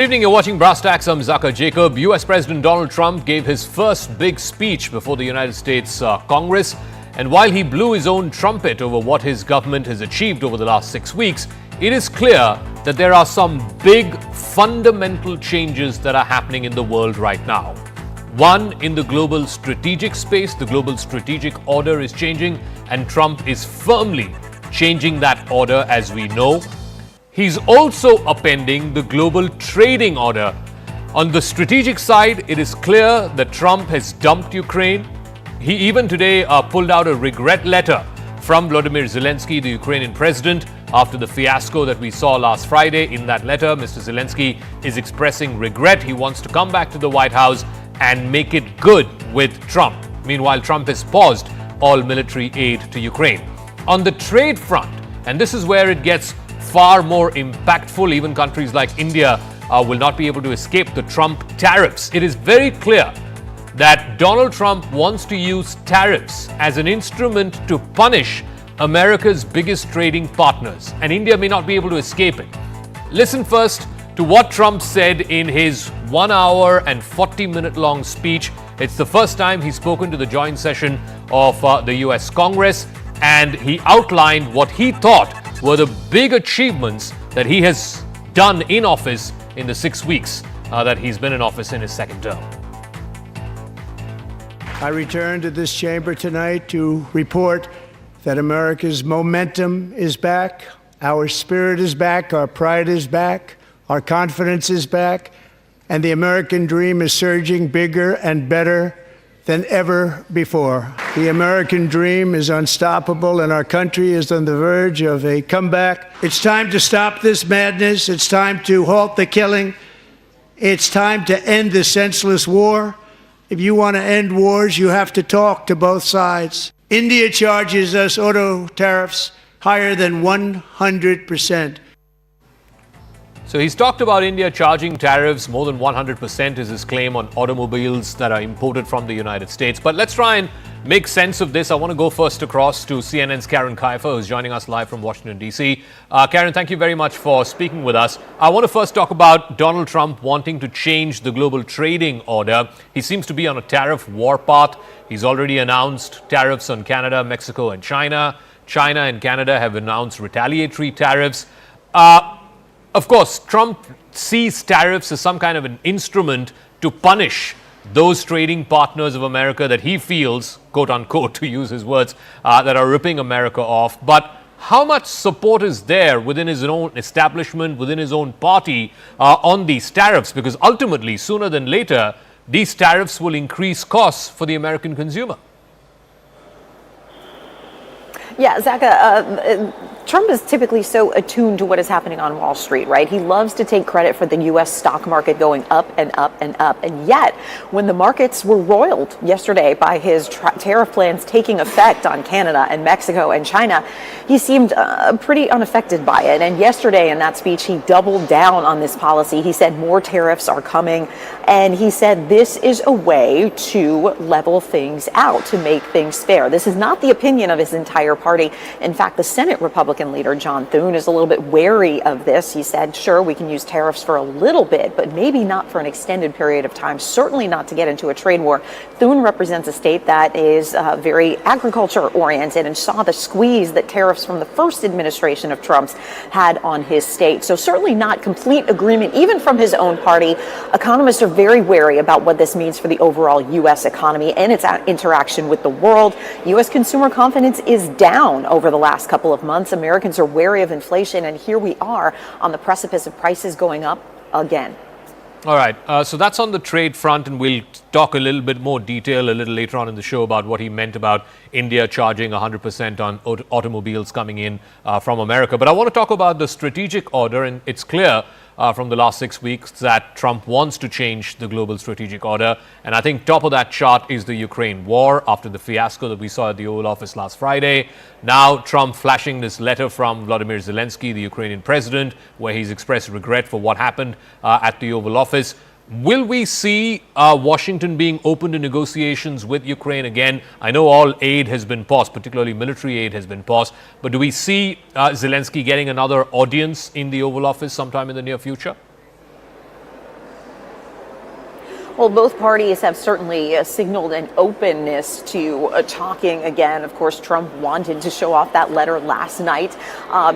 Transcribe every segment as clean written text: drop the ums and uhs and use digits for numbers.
Good evening, you're watching Brass Tacks. I'm Zaka Jacob. US President Donald Trump gave his first big speech before the United States Congress. And while he blew his own trumpet over what his government has achieved over the last 6 weeks, it is clear that there are some big fundamental changes that are happening in the world right now. One, in the global strategic space, the global strategic order is changing, and Trump is firmly changing that order, as we know. He's also upending the global trading order. On the strategic side, it is clear that Trump has dumped Ukraine. He even today pulled out a regret letter from Volodymyr Zelensky, the Ukrainian president, after the fiasco that we saw last Friday. In that letter, Mr. Zelensky is expressing regret. He wants to come back to the White House and make it good with Trump. Meanwhile, Trump has paused all military aid to Ukraine. On the trade front, and this is where it gets far more impactful, even countries like India will not be able to escape the Trump tariffs. It is very clear that Donald Trump wants to use tariffs as an instrument to punish America's biggest trading partners, and India may not be able to escape it. Listen first to what Trump said in his 1 hour and 40-minute long speech. It's the first time he's spoken to the joint session of the US Congress, and he outlined what he thought were the big achievements that he has done in office in the 6 weeks that he's been in office in his second term. I return to this chamber tonight to report that America's momentum is back, our spirit is back, our pride is back, our confidence is back, and the American dream is surging bigger and better than ever before. The American dream is unstoppable, and our country is on the verge of a comeback. It's time to stop this madness. It's time to halt the killing. It's time to end this senseless war. If you want to end wars, you have to talk to both sides. India charges us auto tariffs higher than 100%. So he's talked about India charging tariffs more than 100% is his claim on automobiles that are imported from the United States. But let's try and make sense of this. I want to go first across to CNN's Karen Kaifer, who's joining us live from Washington, D.C. Karen, thank you very much for speaking with us. I want to first talk about Donald Trump wanting to change the global trading order. He seems to be on a tariff warpath. He's already announced tariffs on Canada, Mexico, and China. China and Canada have announced retaliatory tariffs. Of course, Trump sees tariffs as some kind of an instrument to punish those trading partners of America that he feels, quote unquote, to use his words, that are ripping America off. But how much support is there within his own establishment, within his own party on these tariffs? Because ultimately, sooner than later, these tariffs will increase costs for the American consumer. Yeah, Zaka, Trump is typically so attuned to what is happening on Wall Street, right? He loves to take credit for the U.S. stock market going up and up and up. And yet, when the markets were roiled yesterday by his tariff plans taking effect on Canada and Mexico and China, he seemed pretty unaffected by it. And yesterday in that speech, he doubled down on this policy. He said more tariffs are coming. And he said this is a way to level things out, to make things fair. This is not the opinion of his entire party. In fact, the Senate Republican leader, John Thune, is a little bit wary of this. He said, sure, we can use tariffs for a little bit, but maybe not for an extended period of time, certainly not to get into a trade war. Thune represents a state that is very agriculture-oriented and saw the squeeze that tariffs from the first administration of Trump's had on his state. So certainly not complete agreement, even from his own party. Economists are very wary about what this means for the overall U.S. economy and its interaction with the world. U.S. consumer confidence is down over the last couple of months. Americans are wary of inflation, and here we are on the precipice of prices going up again. All right. So that's on the trade front, and we'll talk a little bit more detail a little later on in the show about what he meant about India charging 100% on automobiles coming in from America. But I want to talk about the strategic order, and it's clear from the last 6 weeks that Trump wants to change the global strategic order. And I think top of that chart is the Ukraine war after the fiasco that we saw at the Oval Office last Friday. Now Trump flashing this letter from Volodymyr Zelensky, the Ukrainian president, where he's expressed regret for what happened at the Oval Office. Will we see Washington being open to negotiations with Ukraine again? I know all aid has been paused, particularly military aid has been paused, but do we see Zelensky getting another audience in the Oval Office sometime in the near future? Well, both parties have certainly signaled an openness to talking again. Of course, Trump wanted to show off that letter last night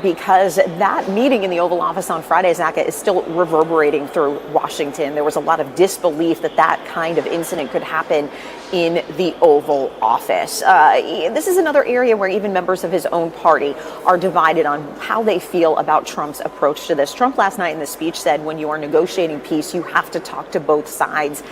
because that meeting in the Oval Office on Friday, Zaka, is still reverberating through Washington. There was a lot of disbelief that that kind of incident could happen in the Oval Office. This is another area where even members of his own party are divided on how they feel about Trump's approach to this. Trump last night in the speech said when you are negotiating peace, you have to talk to both sides.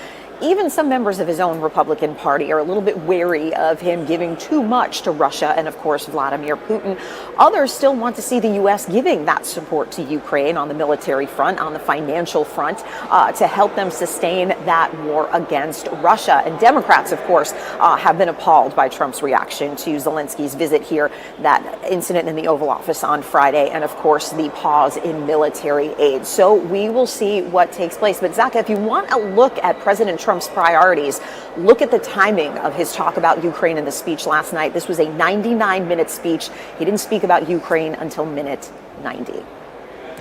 Even some members of his own Republican Party are a little bit wary of him giving too much to Russia and, of course, Vladimir Putin. Others still want to see the U.S. giving that support to Ukraine on the military front, on the financial front, to help them sustain that war against Russia. And Democrats, of course, have been appalled by Trump's reaction to Zelensky's visit here, that incident in the Oval Office on Friday, and, of course, the pause in military aid. So we will see what takes place. But, Zaka, if you want a look at President Trump's priorities, look at the timing of his talk about Ukraine in the speech last night. This was a 99-minute speech. He didn't speak about Ukraine until minute 90.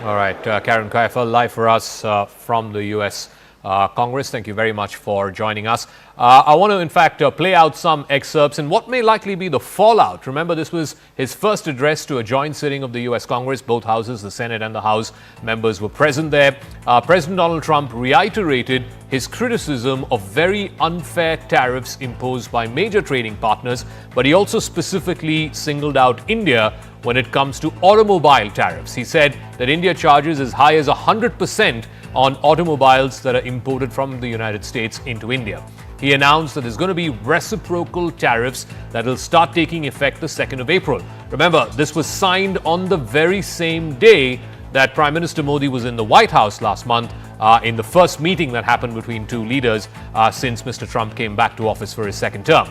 All right, Karen Kaifa, live for us from the U.S. Congress. Thank you very much for joining us. I want to, in fact, play out some excerpts and what may likely be the fallout. Remember, this was his first address to a joint sitting of the U.S. Congress. Both houses, the Senate and the House members, were present there. President Donald Trump reiterated his criticism of very unfair tariffs imposed by major trading partners, but he also specifically singled out India when it comes to automobile tariffs. He said that India charges as high as 100% on automobiles that are imported from the United States into India. He announced that there's going to be reciprocal tariffs that will start taking effect the 2nd of April. Remember, this was signed on the very same day that Prime Minister Modi was in the White House last month in the first meeting that happened between two leaders since Mr. Trump came back to office for his second term.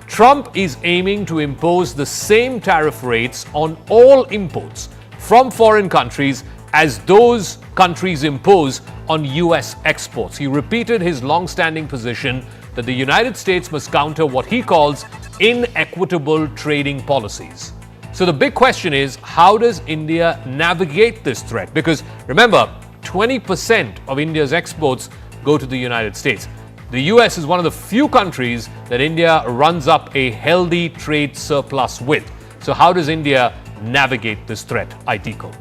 Trump is aiming to impose the same tariff rates on all imports from foreign countries as those countries impose on U.S. exports. He repeated his long-standing position that the United States must counter what he calls inequitable trading policies. So the big question is, how does India navigate this threat? Because remember, 20% of India's exports go to the United States. The US is one of the few countries that India runs up a healthy trade surplus with. So how does India navigate this threat? IT code.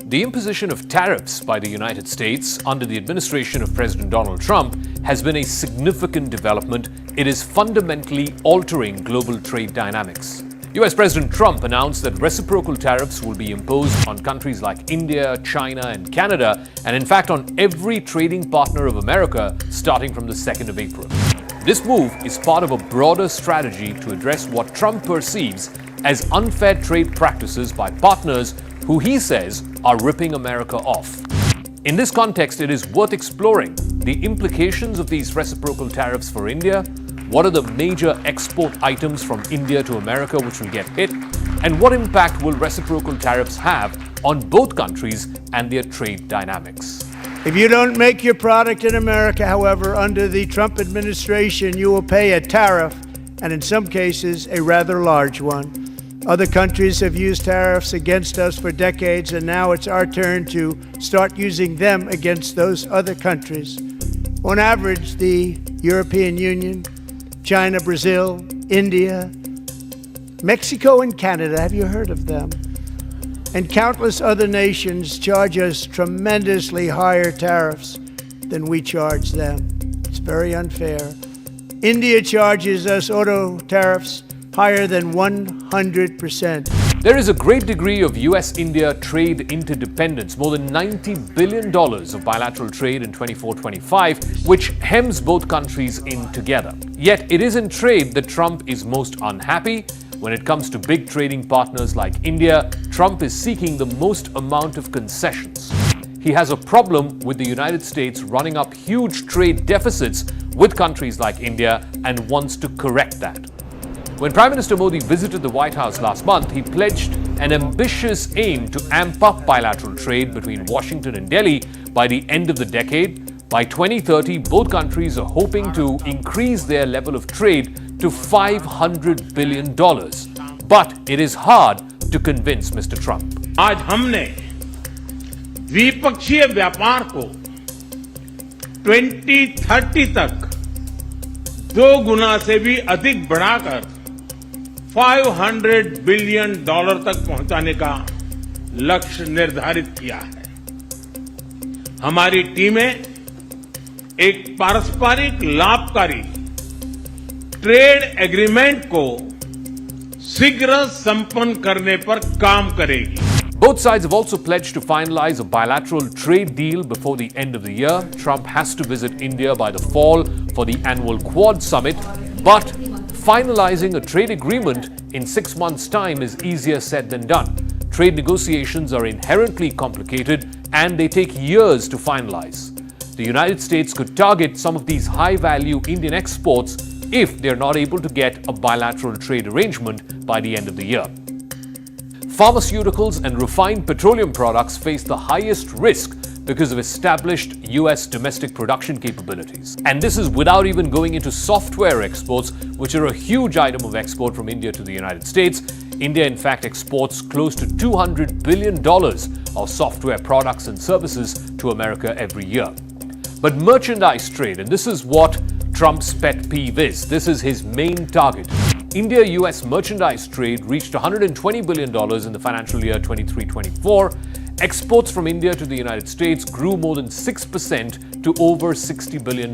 The imposition of tariffs by the United States under the administration of President Donald Trump has been a significant development. It is fundamentally altering global trade dynamics. US President Trump announced that reciprocal tariffs will be imposed on countries like India, China, and Canada, and in fact on every trading partner of America starting from the 2nd of April. This move is part of a broader strategy to address what Trump perceives as unfair trade practices by partners who he says are ripping America off. In this context, it is worth exploring the implications of these reciprocal tariffs for India. What are the major export items from India to America which will get hit? And what impact will reciprocal tariffs have on both countries and their trade dynamics? If you don't make your product in America, however, under the Trump administration, you will pay a tariff, and in some cases, a rather large one. Other countries have used tariffs against us for decades, and now it's our turn to start using them against those other countries. On average, the European Union, China, Brazil, India, Mexico, and Canada, have you heard of them? And countless other nations charge us tremendously higher tariffs than we charge them. It's very unfair. India charges us auto tariffs higher than 100%. There is a great degree of US-India trade interdependence, more than $90 billion of bilateral trade in 24-25, which hems both countries in together. Yet it is in trade that Trump is most unhappy. When it comes to big trading partners like India, Trump is seeking the most amount of concessions. He has a problem with the United States running up huge trade deficits with countries like India and wants to correct that. When Prime Minister Modi visited the White House last month, he pledged an ambitious aim to amp up bilateral trade between Washington and Delhi by the end of the decade. By 2030, both countries are hoping to increase their level of trade to $500 billion. But it is hard to convince Mr. Trump. आज हमने द्विपक्षीय व्यापार को 2030 तक 2 गुना से भी अधिक बढ़ाकर $500 बिलियन तक पहुंचाने का लक्ष्य निर्धारित किया है। हमारी टीमें एक पारस्परिक लाभकारी ट्रेड एग्रीमेंट को शीघ्र संपन्न करने पर काम करेगी। Both sides have also pledged to finalize a bilateral trade deal before the end of the year. Trump has to visit India by the fall for the annual Quad summit, but finalizing a trade agreement in 6 months' time is easier said than done. Trade negotiations are inherently complicated and they take years to finalize. The United States could target some of these high-value Indian exports if they're not able to get a bilateral trade arrangement by the end of the year. Pharmaceuticals and refined petroleum products face the highest risk because of established US domestic production capabilities. And this is without even going into software exports, which are a huge item of export from India to the United States. India, in fact, exports close to $200 billion of software products and services to America every year. But merchandise trade, and this is what Trump's pet peeve is, this is his main target. India-US merchandise trade reached $120 billion in the financial year 23-24. Exports from India to the United States grew more than 6% to over $60 billion.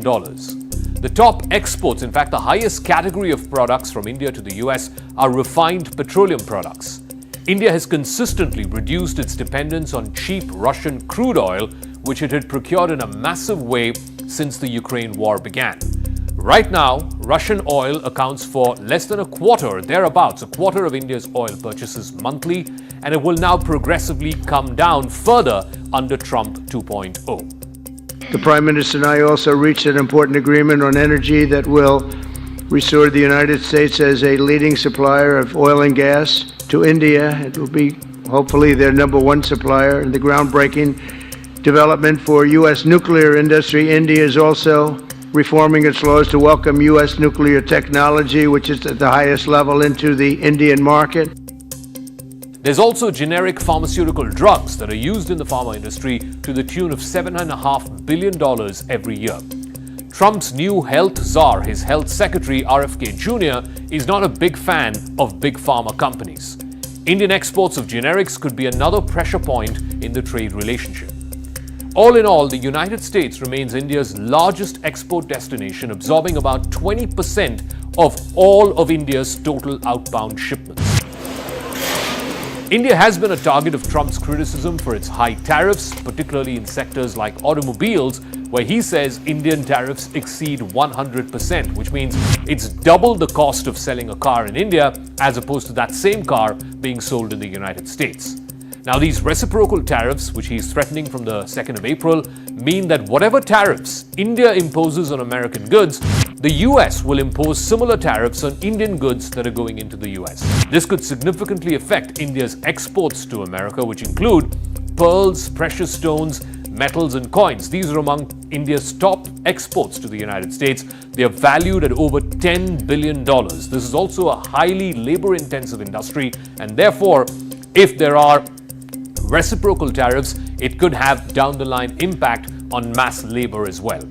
The top exports, in fact, the highest category of products from India to the US are refined petroleum products. India has consistently reduced its dependence on cheap Russian crude oil, which it had procured in a massive way since the Ukraine war began. Right now, Russian oil accounts for less than a quarter of India's oil purchases monthly, and it will now progressively come down further under Trump 2.0. The Prime Minister and I also reached an important agreement on energy that will restore the United States as a leading supplier of oil and gas to India. It will be hopefully their number one supplier. And the groundbreaking development for U.S. nuclear industry. India is also reforming its laws to welcome U.S. nuclear technology, which is at the highest level, into the Indian market. There's also generic pharmaceutical drugs that are used in the pharma industry to the tune of $7.5 billion every year. Trump's new health czar, his health secretary RFK Jr., is not a big fan of big pharma companies. Indian exports of generics could be another pressure point in the trade relationship. All in all, the United States remains India's largest export destination, absorbing about 20% of all of India's total outbound shipments. India has been a target of Trump's criticism for its high tariffs, particularly in sectors like automobiles, where he says Indian tariffs exceed 100%, which means it's double the cost of selling a car in India as opposed to that same car being sold in the United States. Now, these reciprocal tariffs, which he's threatening from the 2nd of April, mean that whatever tariffs India imposes on American goods, the US will impose similar tariffs on Indian goods that are going into the US. This could significantly affect India's exports to America, which include pearls, precious stones, metals, and coins. These are among India's top exports to the United States. They are valued at over $10 billion. This is also a highly labor-intensive industry, and therefore, if there are reciprocal tariffs, it could have down-the-line impact on mass labor as well.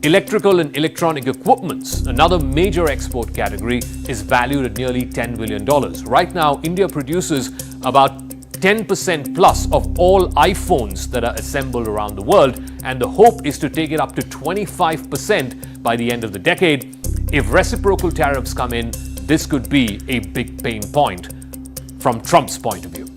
Electrical and electronic equipments, another major export category, is valued at nearly $10 billion. Right now, India produces about 10% plus of all iPhones that are assembled around the world, and the hope is to take it up to 25% by the end of the decade. If reciprocal tariffs come in, this could be a big pain point from Trump's point of view.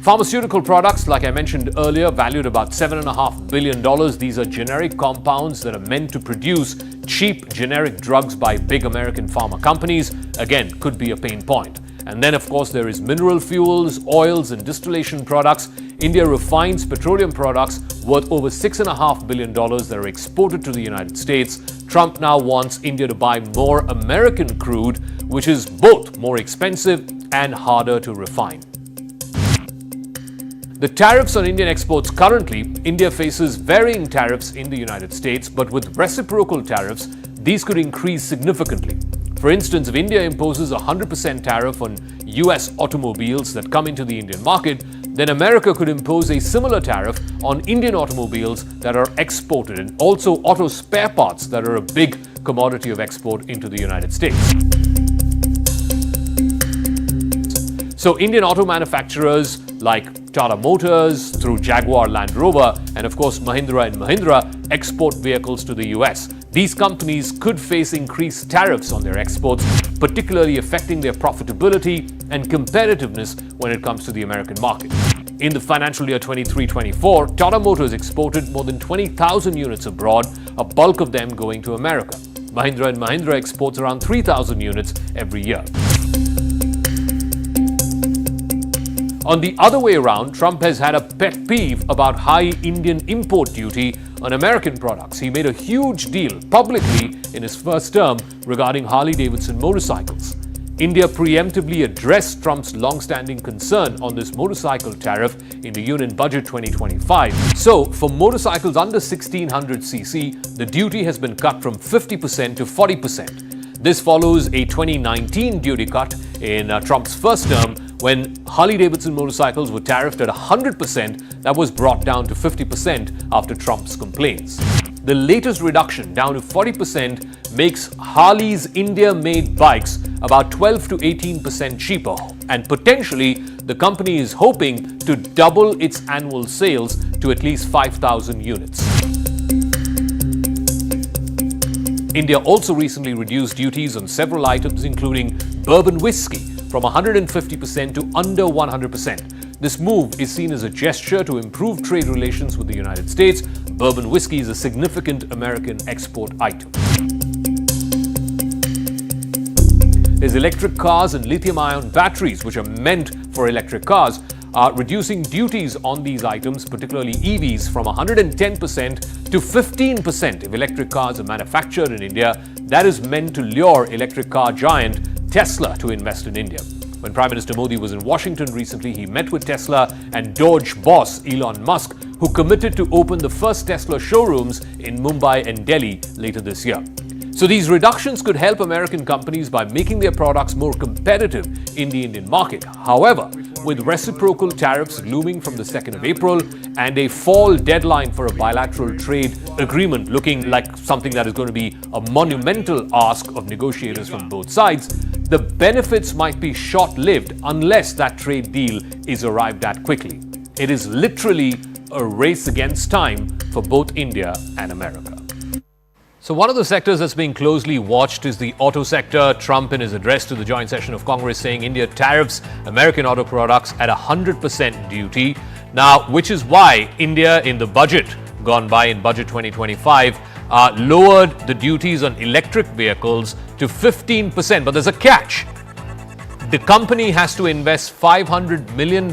Pharmaceutical products, like I mentioned earlier, valued about $7.5 billion. These are generic compounds that are meant to produce cheap generic drugs by big American pharma companies. Again, could be a pain point. And then, of course, there is mineral fuels, oils, and distillation products. India refines petroleum products worth over $6.5 billion that are exported to the United States. Trump now wants India to buy more American crude, which is both more expensive and harder to refine. The tariffs on Indian exports currently, India faces varying tariffs in the United States, but with reciprocal tariffs, these could increase significantly. For instance, if India imposes a 100% tariff on US automobiles that come into the Indian market, then America could impose a similar tariff on Indian automobiles that are exported and also auto spare parts that are a big commodity of export into the United States. So Indian auto manufacturers like Tata Motors through Jaguar Land Rover and of course Mahindra and Mahindra export vehicles to the US. These companies could face increased tariffs on their exports, particularly affecting their profitability and competitiveness when it comes to the American market. In the financial year 23-24, Tata Motors exported more than 20,000 units abroad, a bulk of them going to America. Mahindra and Mahindra exports around 3,000 units every year. On the other way around, Trump has had a pet peeve about high Indian import duty on American products. He made a huge deal publicly in his first term regarding Harley-Davidson motorcycles. India preemptively addressed Trump's long-standing concern on this motorcycle tariff in the Union Budget 2025. So, for motorcycles under 1600cc, the duty has been cut from 50% to 40%. This follows a 2019 duty cut in Trump's first term when Harley-Davidson motorcycles were tariffed at 100%, that was brought down to 50% after Trump's complaints. The latest reduction down to 40% makes Harley's India-made bikes about 12 to 18% cheaper, and potentially the company is hoping to double its annual sales to at least 5,000 units. India also recently reduced duties on several items including bourbon whiskey from 150% to under 100%. This move is seen as a gesture to improve trade relations with the United States. Bourbon whiskey is a significant American export item. There's electric cars and lithium-ion batteries, which are meant for electric cars, are reducing duties on these items, particularly EVs, from 110% to 15% if electric cars are manufactured in India. That is meant to lure electric car giant Tesla to invest in India. When Prime Minister Modi was in Washington recently, he met with Tesla and Doge boss Elon Musk, who committed to open the first Tesla showrooms in Mumbai and Delhi later this year. So these reductions could help American companies by making their products more competitive in the Indian market. However, with reciprocal tariffs looming from the 2nd of April and a fall deadline for a bilateral trade agreement looking like something that is going to be a monumental ask of negotiators from both sides, the benefits might be short-lived unless that trade deal is arrived at quickly. It is literally a race against time for both India and America. So one of the sectors that's being closely watched is the auto sector. Trump, in his address to the joint session of Congress, saying India tariffs American auto products at 100% duty. Now, which is why India, in the budget gone by, in Budget 2025, lowered the duties on electric vehicles to 15%. But there's a catch. The company has to invest $500 million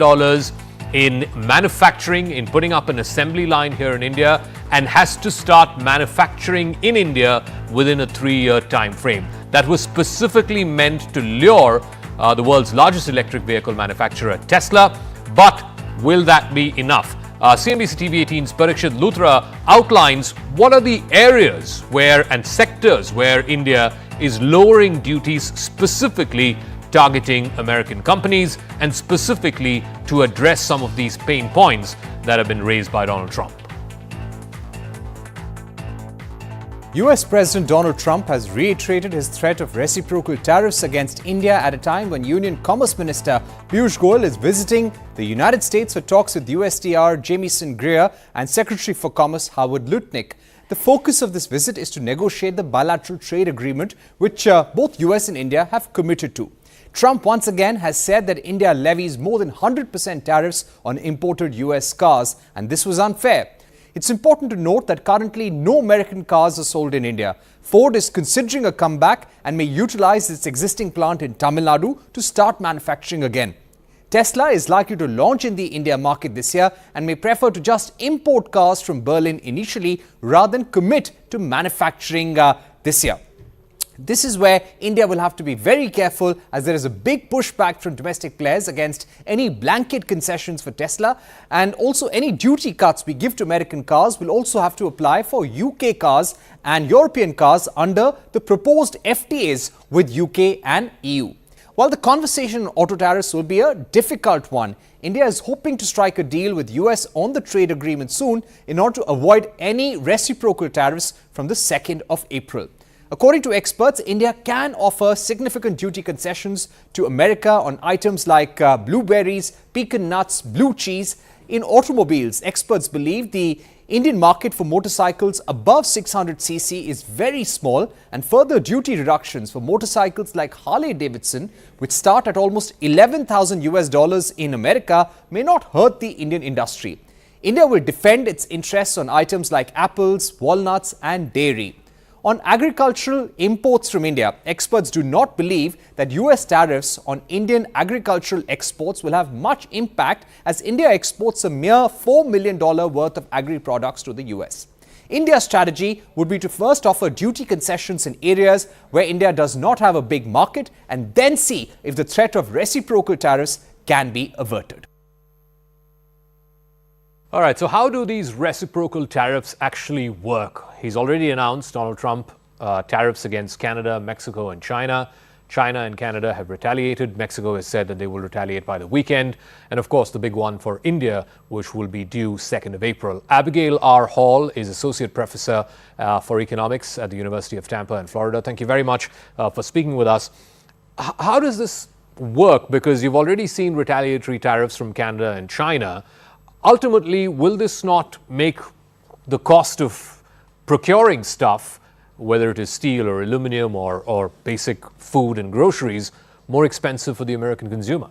in manufacturing, in putting up an assembly line here in India, and has to start manufacturing in India within a 3-year time frame. That was specifically meant to lure the world's largest electric vehicle manufacturer, Tesla. But will that be enough? CNBC TV 18's Parikshit Luthra outlines what are the areas where and sectors where India is lowering duties, specifically targeting American companies and specifically to address some of these pain points that have been raised by Donald Trump. US President Donald Trump has reiterated his threat of reciprocal tariffs against India at a time when Union Commerce Minister Piyush Goyal is visiting the United States for talks with USTR Jamieson Greer and Secretary for Commerce Howard Lutnick. The focus of this visit is to negotiate the bilateral trade agreement which both US and India have committed to. Trump once again has said that India levies more than 100% tariffs on imported US cars, and this was unfair. It's important to note that currently no American cars are sold in India. Ford is considering a comeback and may utilize its existing plant in Tamil Nadu to start manufacturing again. Tesla is likely to launch in the India market this year and may prefer to just import cars from Berlin initially rather than commit to manufacturing this year. This is where India will have to be very careful, as there is a big pushback from domestic players against any blanket concessions for Tesla, and also any duty cuts we give to American cars will also have to apply for UK cars and European cars under the proposed FTAs with UK and EU. While the conversation on auto tariffs will be a difficult one, India is hoping to strike a deal with US on the trade agreement soon in order to avoid any reciprocal tariffs from the 2nd of April. According to experts, India can offer significant duty concessions to America on items like blueberries, pecan nuts, blue cheese. In automobiles, experts believe the Indian market for motorcycles above 600cc is very small, and further duty reductions for motorcycles like Harley-Davidson, which start at almost $11,000 in America, may not hurt the Indian industry. India will defend its interests on items like apples, walnuts and dairy. On agricultural imports from India, experts do not believe that US tariffs on Indian agricultural exports will have much impact, as India exports a mere $4 million worth of agri-products to the US. India's strategy would be to first offer duty concessions in areas where India does not have a big market, and then see if the threat of reciprocal tariffs can be averted. All right, so how do these reciprocal tariffs actually work? He's already announced, Donald Trump, tariffs against Canada, Mexico and China. China and Canada have retaliated. Mexico has said that they will retaliate by the weekend. And of course, the big one for India, which will be due 2nd of April. Abigail R. Hall is Associate Professor for Economics at the University of Tampa in Florida. Thank you very much for speaking with us. How does this work? Because you've already seen retaliatory tariffs from Canada and China. Ultimately, will this not make the cost of procuring stuff, whether it is steel or aluminum or basic food and groceries, more expensive for the American consumer?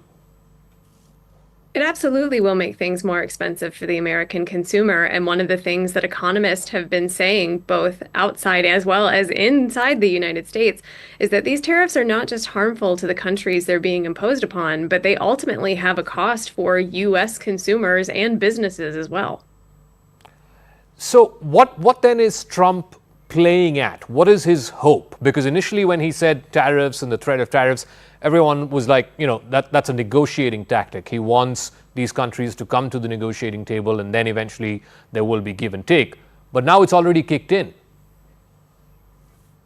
It absolutely will make things more expensive for the American consumer. And one of the things that economists have been saying, both outside as well as inside the United States, is that these tariffs are not just harmful to the countries they're being imposed upon, but they ultimately have a cost for U.S. consumers and businesses as well. So what then is Trump playing at? What is his hope? Because initially when he said tariffs and the threat of tariffs, everyone was like, that's a negotiating tactic. He wants these countries to come to the negotiating table and then eventually there will be give and take. But now it's already kicked in.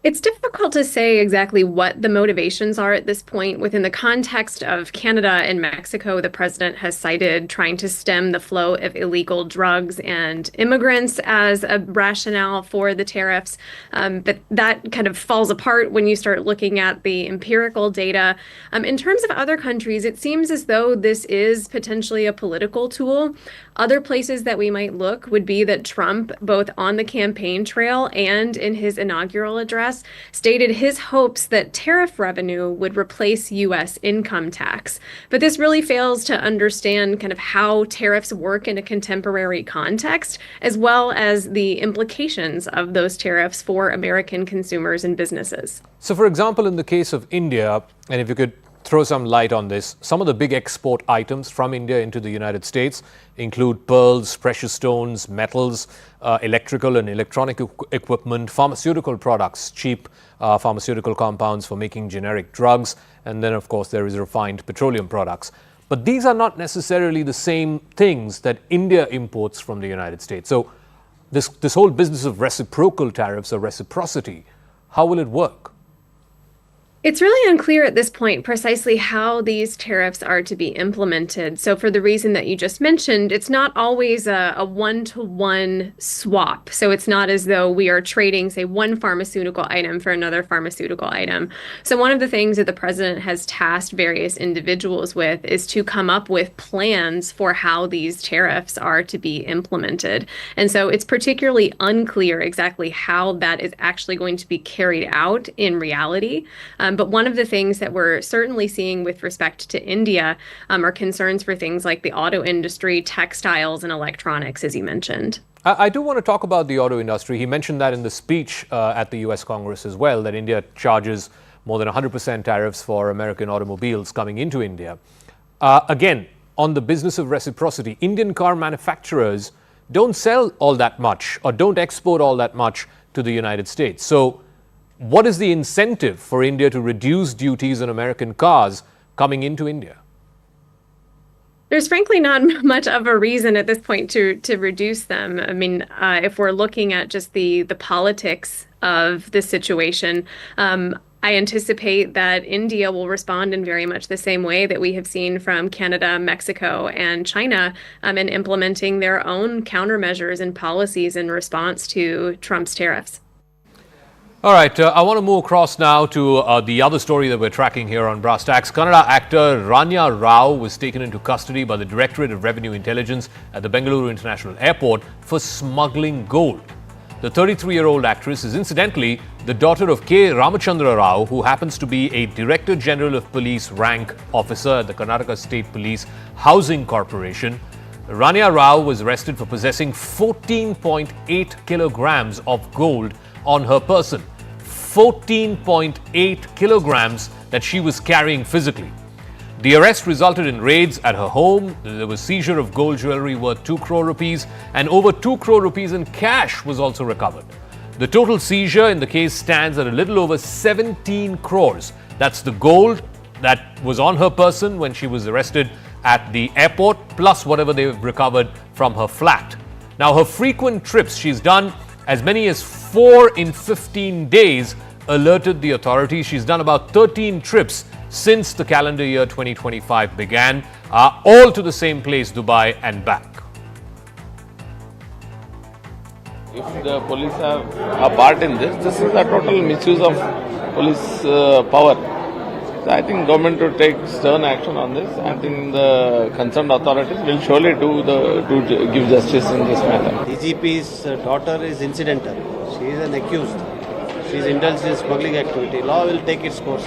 It's difficult to say exactly what the motivations are at this point. Within the context of Canada and Mexico, the president has cited trying to stem the flow of illegal drugs and immigrants as a rationale for the tariffs. But that kind of falls apart when you start looking at the empirical data. In terms of other countries, it seems as though this is potentially a political tool. Other places that we might look would be that Trump, both on the campaign trail and in his inaugural address, stated his hopes that tariff revenue would replace U.S. income tax. But this really fails to understand kind of how tariffs work in a contemporary context, as well as the implications of those tariffs for American consumers and businesses. So, for example, in the case of India, and if you could throw some light on this, some of the big export items from India into the United States include pearls, precious stones, metals, electrical and electronic equipment, pharmaceutical products, cheap pharmaceutical compounds for making generic drugs, and then of course there is refined petroleum products. But these are not necessarily the same things that India imports from the United States. So this whole business of reciprocal tariffs or reciprocity, how will it work? It's really unclear at this point precisely how these tariffs are to be implemented. So for the reason that you just mentioned, it's not always a one-to-one swap. So it's not as though we are trading, say, one pharmaceutical item for another pharmaceutical item. So one of the things that the president has tasked various individuals with is to come up with plans for how these tariffs are to be implemented. And so it's particularly unclear exactly how that is actually going to be carried out in reality. But one of the things that we're certainly seeing with respect to India are concerns for things like the auto industry, textiles, and electronics, as you mentioned. I do want to talk about the auto industry. He mentioned that in the speech at the US Congress as well, that India charges more than 100% tariffs for American automobiles coming into India. Again, on the business of reciprocity, Indian car manufacturers don't sell all that much or don't export all that much to the United States. So what is the incentive for India to reduce duties on American cars coming into India? There's frankly not much of a reason at this point to reduce them. I mean, if we're looking at just the politics of the situation, I anticipate that India will respond in very much the same way that we have seen from Canada, Mexico, and China in implementing their own countermeasures and policies in response to Trump's tariffs. All right, I want to move across now to the other story that we're tracking here on Brass Tacks. Kannada actor Ranya Rao was taken into custody by the Directorate of Revenue Intelligence at the Bengaluru International Airport for smuggling gold. The 33-year-old actress is incidentally the daughter of K. Ramachandra Rao, who happens to be a Director General of Police rank officer at the Karnataka State Police Housing Corporation. Ranya Rao was arrested for possessing 14.8 kilograms of gold on her person. 14.8 kilograms that she was carrying physically. The arrest resulted in raids at her home. There was seizure of gold jewelry worth 2 crore rupees and over 2 crore rupees in cash was also recovered. The total seizure in the case stands at a little over 17 crores. That's the gold that was on her person when she was arrested at the airport, plus whatever they've recovered from her flat. Now, her frequent trips, she's done as many as 4 in 15 days, alerted the authorities. She's done about 13 trips since the calendar year 2025 began, all to the same place, Dubai and back. If the police have a part in this, this is a total misuse of police power. So I think government will take stern action on this. I think the concerned authorities will surely give justice in this matter. DGP's daughter is incidental. She is an accused. She is indulged in smuggling activity. Law will take its course.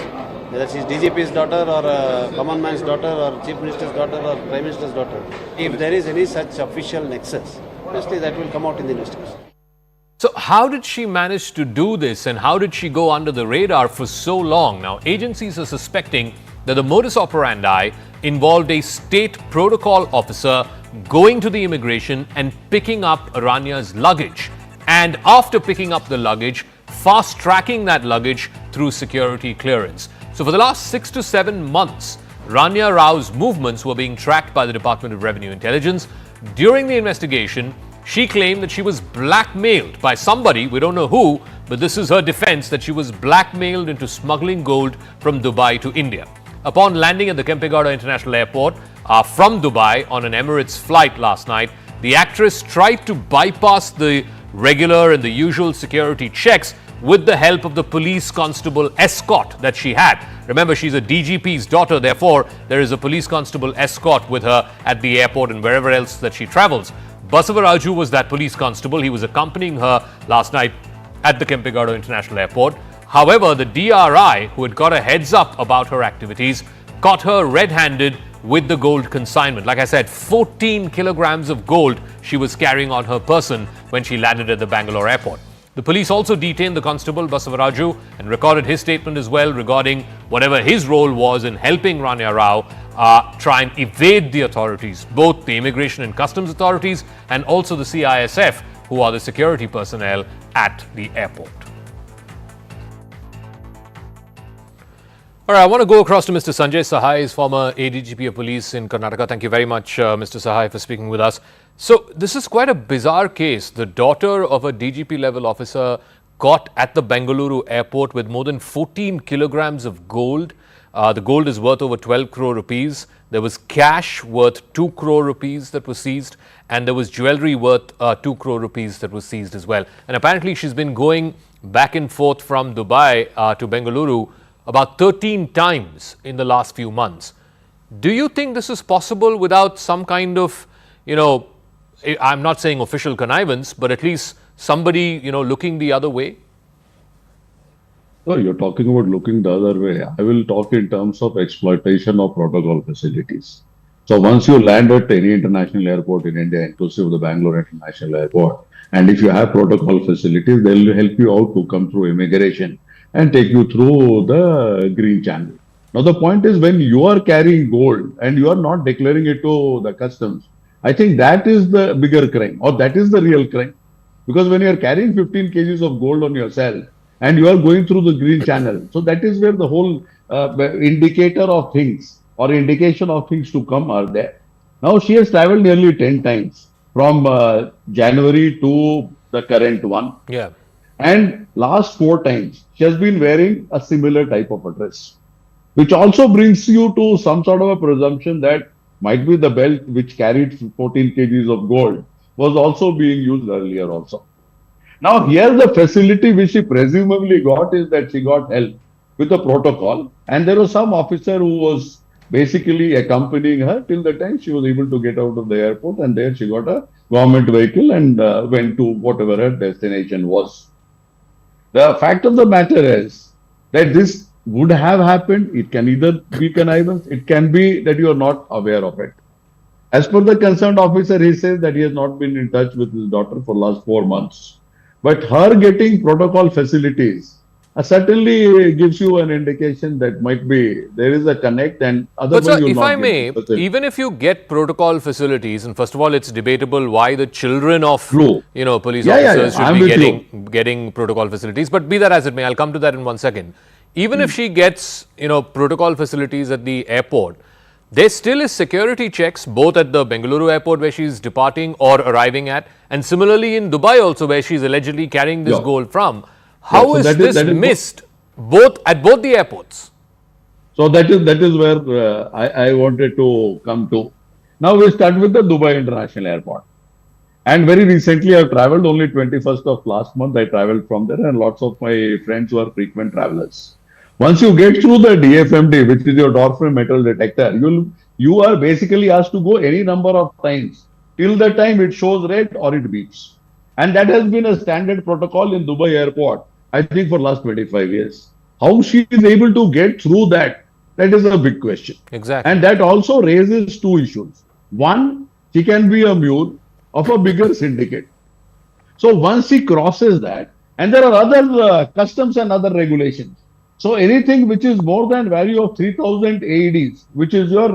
Whether she is DGP's daughter or a common man's daughter or Chief Minister's daughter or Prime Minister's daughter. If there is any such official nexus, obviously that will come out in the investigation. So how did she manage to do this and how did she go under the radar for so long? Now, agencies are suspecting that the modus operandi involved a state protocol officer going to the immigration and picking up Ranya's luggage. And after picking up the luggage, fast-tracking that luggage through security clearance. So for the last 6 to 7 months, Ranya Rao's movements were being tracked by the Department of Revenue Intelligence. During the investigation, she claimed that she was blackmailed by somebody, we don't know who, but this is her defense, that she was blackmailed into smuggling gold from Dubai to India. Upon landing at the Kempegowda International Airport from Dubai on an Emirates flight last night, the actress tried to bypass the regular and the usual security checks with the help of the police constable escort that she had. Remember, she's a DGP's daughter, therefore there is a police constable escort with her at the airport and wherever else that she travels. Basavaraju was that police constable. He was accompanying her last night at the Kempegowda International Airport. However, the DRI, who had got a heads up about her activities, caught her red-handed with the gold consignment. Like I said, 14 kilograms of gold she was carrying on her person when she landed at the Bangalore airport. The police also detained the constable Basavaraju and recorded his statement as well regarding whatever his role was in helping Ranya Rao try and evade the authorities, both the immigration and customs authorities and also the CISF, who are the security personnel at the airport. All right, I want to go across to Mr. Sanjay Sahai, he's former ADGP of Police in Karnataka. Thank you very much, Mr. Sahai, for speaking with us. So, this is quite a bizarre case. The daughter of a DGP level officer caught at the Bengaluru airport with more than 14 kilograms of gold. The gold is worth over 12 crore rupees. There was cash worth 2 crore rupees that was seized, and there was jewelry worth 2 crore rupees that was seized as well. And apparently, she's been going back and forth from Dubai to Bengaluru about 13 times in the last few months. Do you think this is possible without some kind of, I'm not saying official connivance, but at least somebody, looking the other way? No, you're talking about looking the other way. I will talk in terms of exploitation of protocol facilities. So once you land at any international airport in India, inclusive of the Bangalore International Airport, and if you have protocol facilities, they will help you out to come through immigration and take you through the green channel. Now, the point is when you are carrying gold and you are not declaring it to the customs, I think that is the bigger crime, or that is the real crime. Because when you are carrying 15 kgs of gold on yourself and you are going through the green channel, so that is where the whole indicator of things or indication of things to come are there. Now, she has traveled nearly 10 times from January to the current one. Yeah. And last 4 times, she has been wearing a similar type of a dress, which also brings you to some sort of a presumption that might be the belt which carried 14 kgs of gold was also being used earlier also. Now, here the facility which she presumably got is that she got help with a protocol, and there was some officer who was basically accompanying her till the time she was able to get out of the airport, and there she got a government vehicle and went to whatever her destination was. The fact of the matter is that this would have happened. It can either be connivance, it can be that you are not aware of it. As per the concerned officer, he says that he has not been in touch with his daughter for last 4 months. But her getting protocol facilities certainly gives you an indication that might be there is a connect, and otherwise But sir, you'll if not I get may, the facility. even if you get protocol facilities, and first of all, it's debatable why the children of True. police Yeah, officers I'm should be with getting protocol facilities. But be that as it may, I'll come to that in 1 second. Even if she gets protocol facilities at the airport, there still is security checks both at the Bengaluru airport where she's departing or arriving at, and similarly in Dubai also where she's allegedly carrying this Yeah. gold from. How so is that this is missed at both the airports? So that is where I wanted to come to. Now we start with the Dubai International Airport. And very recently I've traveled, only 21st of last month I traveled from there, and lots of my friends who are frequent travelers. Once you get through the DFMD, which is your door-frame metal detector, you are basically asked to go any number of times till the time it shows red or it beeps. And that has been a standard protocol in Dubai airport, I think, for last 25 years. How she is able to get through that is a big question. Exactly. And that also raises two issues. One, she can be a mule of a bigger syndicate. So once she crosses that, and there are other customs and other regulations. So anything which is more than value of 3,000 AEDs, which is your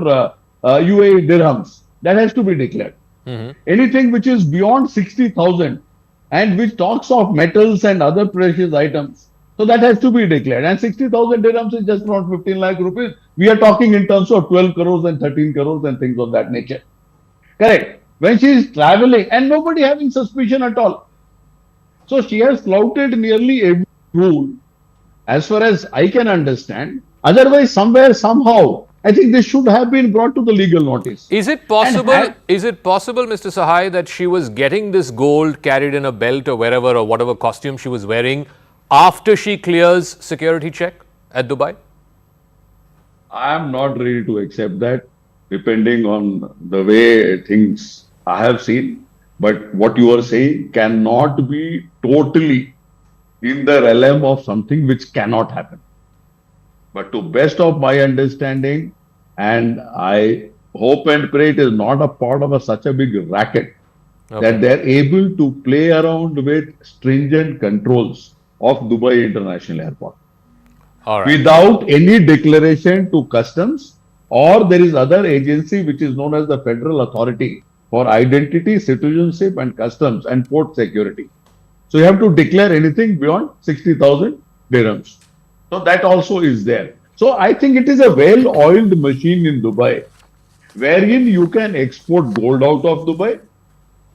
UAE dirhams, that has to be declared. Anything which is beyond 60,000 and which talks of metals and other precious items, so that has to be declared. And 60,000 dirhams is just around 15 lakh rupees. We are talking in terms of 12 crores and 13 crores and things of that nature. Correct. When she is traveling and nobody having suspicion at all. So she has flouted nearly every rule as far as I can understand. Otherwise, somewhere, somehow, I think this should have been brought to the legal notice. Is it possible, Mr. Sahai, that she was getting this gold carried in a belt or wherever or whatever costume she was wearing after she clears security check at Dubai? I am not ready to accept that, depending on the way things I have seen. But what you are saying cannot be totally in the realm of something which cannot happen. But to best of my understanding, and I hope and pray it is not a part of such a big racket, that they are able to play around with stringent controls of Dubai International Airport. All right. Without any declaration to customs, or there is other agency which is known as the Federal Authority for Identity, Citizenship and Customs and Port Security. So you have to declare anything beyond 60,000 dirhams. So that also is there. So I think it is a well-oiled machine in Dubai, wherein you can export gold out of Dubai,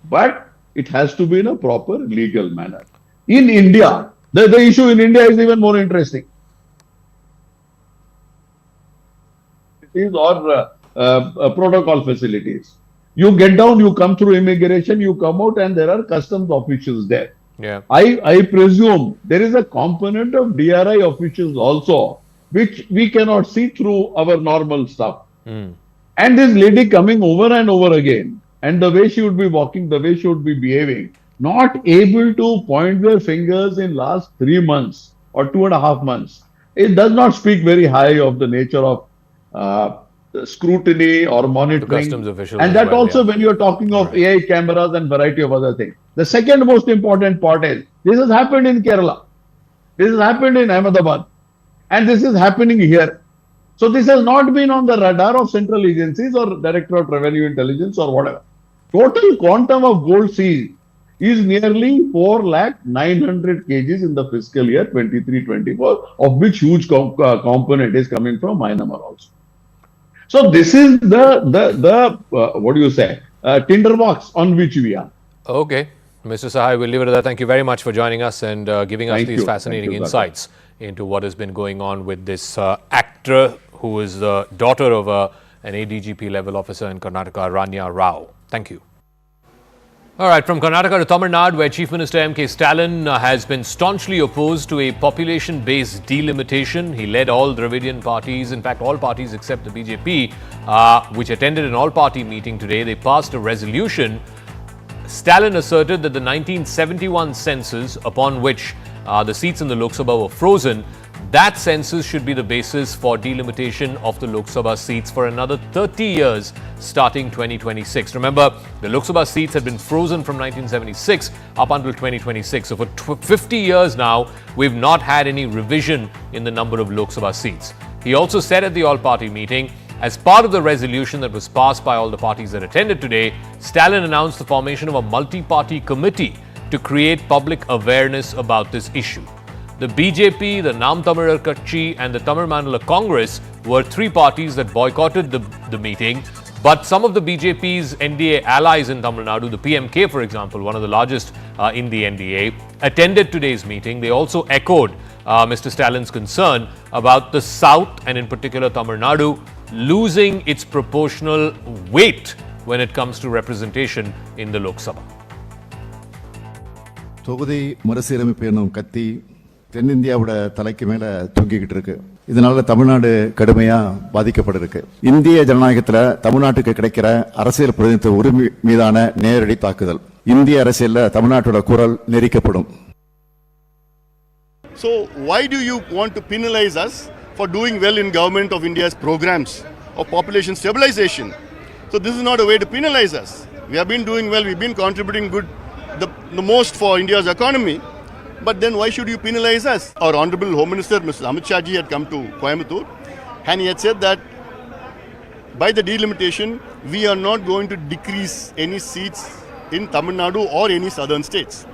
but it has to be in a proper legal manner. In India, the issue in India is even more interesting. Or protocol facilities. You get down, you come through immigration, you come out, and there are customs officials there. Yeah. I presume there is a component of DRI officials also, which we cannot see through our normal stuff. And this lady coming over and over again, and the way she would be walking, the way she would be behaving, not able to point their fingers in last 3 months or 2.5 months. It does not speak very high of the nature of scrutiny or monitoring. The customs officials And as that well, also yeah. when you are talking of AI cameras and variety of other things. The second most important part is, this has happened in Kerala. This has happened in Ahmedabad. And this is happening here. So this has not been on the radar of central agencies or Director of Revenue Intelligence or whatever. Total quantum of gold seized is nearly 4,900,000 kgs in the fiscal year 23-24, of which huge component is coming from Myanmar also. So this is the what do you say, tinderbox on which we are. Okay. Mr. Sahai, we'll leave it at that. Thank you very much for joining us and giving us Thank these you. fascinating Thank you, insights into what has been going on with this actor who is the daughter of an ADGP level officer in Karnataka, Ranya Rao. Thank you. All right, from Karnataka to Tamil Nadu, where Chief Minister M.K. Stalin has been staunchly opposed to a population-based delimitation. He led all Dravidian parties, in fact all parties except the BJP, which attended an all-party meeting today. They passed a resolution. Stalin asserted that the 1971 census, upon which the seats in the Lok Sabha were frozen, that census should be the basis for delimitation of the Lok Sabha seats for another 30 years starting 2026. Remember, the Lok Sabha seats had been frozen from 1976 up until 2026. So for 50 years now, we've not had any revision in the number of Lok Sabha seats. He also said at the all-party meeting, as part of the resolution that was passed by all the parties that attended today, Stalin announced the formation of a multi-party committee to create public awareness about this issue. The BJP, the Nam Tamilar Katchi and the Tamil Mandala Congress were three parties that boycotted the meeting. But some of the BJP's NDA allies in Tamil Nadu, the PMK for example, one of the largest in the NDA, attended today's meeting. They also echoed Mr. Stalin's concern about the South and in particular Tamil Nadu losing its proportional weight when it comes to representation in the Lok Sabha. தொகுதி மறுசீரமைப்பு என்னும் கத்தி தென்னிந்தியாவோட தலைக்கு மேல தொங்கிக்கிட்டு இருக்கு. இதனால தமிழ்நாடு கடுமையா பாதிக்கப்பட்டிருக்கு. இந்திய ஜனநாயகத்துல தமிழ்நாட்டுக்கு கிடைக்கிற அரசியல் பிரதிநிதித்துவ உரிமை மீதான நேரடி தாக்குதல். இந்திய அரசியல்ல தமிழ்நாட்டோட குரல் நெரிக்கப்படும். So why do you want to penalize us for doing well in government of India's programs of population stabilization? So this is not a way to penalize us. We have been doing well, we've been contributing the most for India's economy. But then why should you penalize us? Our Honorable Home Minister, Mr. Amit Shah ji, had come to Coimbatore and he had said that by the delimitation, we are not going to decrease any seats in Tamil Nadu or any southern states.